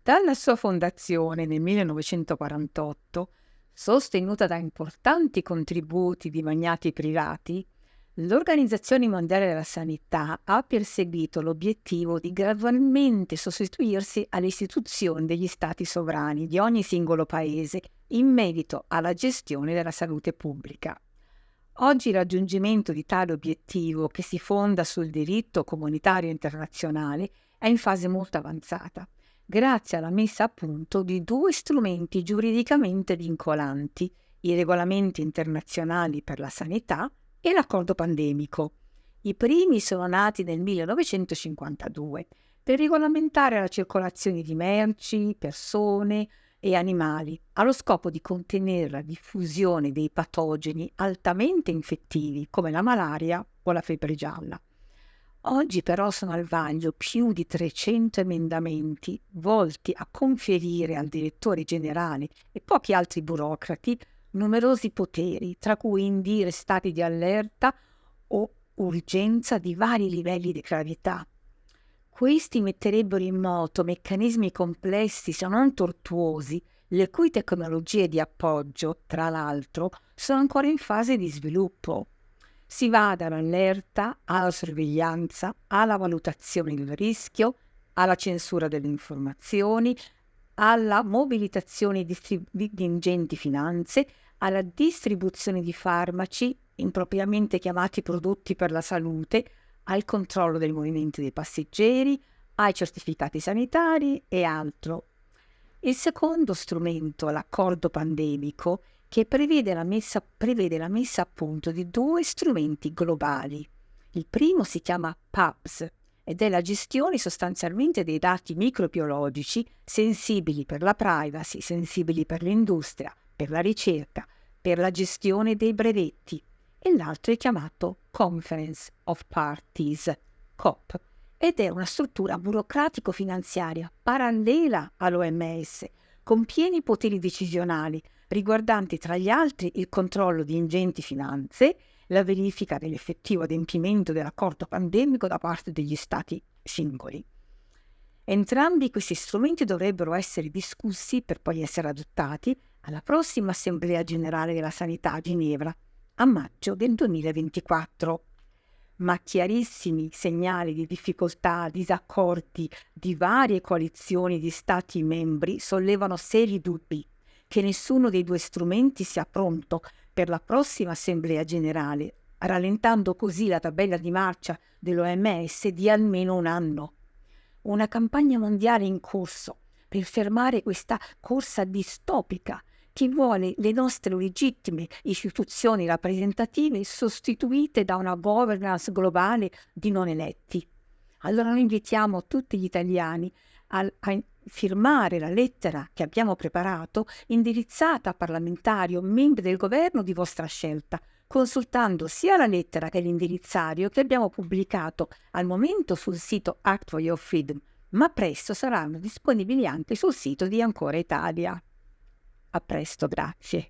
Dalla sua fondazione nel 1948, sostenuta da importanti contributi di magnati privati, l'Organizzazione Mondiale della Sanità ha perseguito l'obiettivo di gradualmente sostituirsi alle istituzioni degli stati sovrani di ogni singolo paese in merito alla gestione della salute pubblica. Oggi il raggiungimento di tale obiettivo, che si fonda sul diritto comunitario internazionale, è in fase molto avanzata, grazie alla messa a punto di due strumenti giuridicamente vincolanti: i regolamenti internazionali per la sanità e l'accordo pandemico. I primi sono nati nel 1952 per regolamentare la circolazione di merci, persone e animali, allo scopo di contenere la diffusione dei patogeni altamente infettivi come la malaria o la febbre gialla. Oggi però sono al vaglio più di 300 emendamenti volti a conferire al direttore generale e pochi altri burocrati numerosi poteri, tra cui indire stati di allerta o urgenza di vari livelli di gravità. Questi metterebbero in moto meccanismi complessi se non tortuosi, le cui tecnologie di appoggio, tra l'altro, sono ancora in fase di sviluppo. Si va dall'allerta alla sorveglianza, alla valutazione del rischio, alla censura delle informazioni, alla mobilitazione di ingenti finanze, alla distribuzione di farmaci, impropriamente chiamati prodotti per la salute, al controllo del movimento dei passeggeri, ai certificati sanitari e altro. Il secondo strumento, l'accordo pandemico, che prevede la messa a punto di due strumenti globali. Il primo si chiama PABS ed è la gestione sostanzialmente dei dati microbiologici sensibili per la privacy, sensibili per l'industria, per la ricerca, per la gestione dei brevetti, e l'altro è chiamato Conference of Parties, COP, ed è una struttura burocratico-finanziaria parallela all'OMS, con pieni poteri decisionali, riguardanti tra gli altri il controllo di ingenti finanze, la verifica dell'effettivo adempimento dell'accordo pandemico da parte degli stati singoli. Entrambi questi strumenti dovrebbero essere discussi per poi essere adottati alla prossima Assemblea Generale della Sanità a Ginevra, a maggio del 2024. Ma chiarissimi segnali di difficoltà, disaccordi di varie coalizioni di Stati membri sollevano seri dubbi che nessuno dei due strumenti sia pronto per la prossima Assemblea Generale, rallentando così la tabella di marcia dell'OMS di almeno un anno. Una campagna mondiale in corso per fermare questa corsa distopica che vuole le nostre legittime istituzioni rappresentative sostituite da una governance globale di non eletti. Allora noi invitiamo tutti gli italiani a firmare la lettera che abbiamo preparato, indirizzata a parlamentari o membri del governo di vostra scelta, consultando sia la lettera che l'indirizzario che abbiamo pubblicato al momento sul sito Act for Your Freedom, ma presto saranno disponibili anche sul sito di Ancora Italia. A presto, grazie.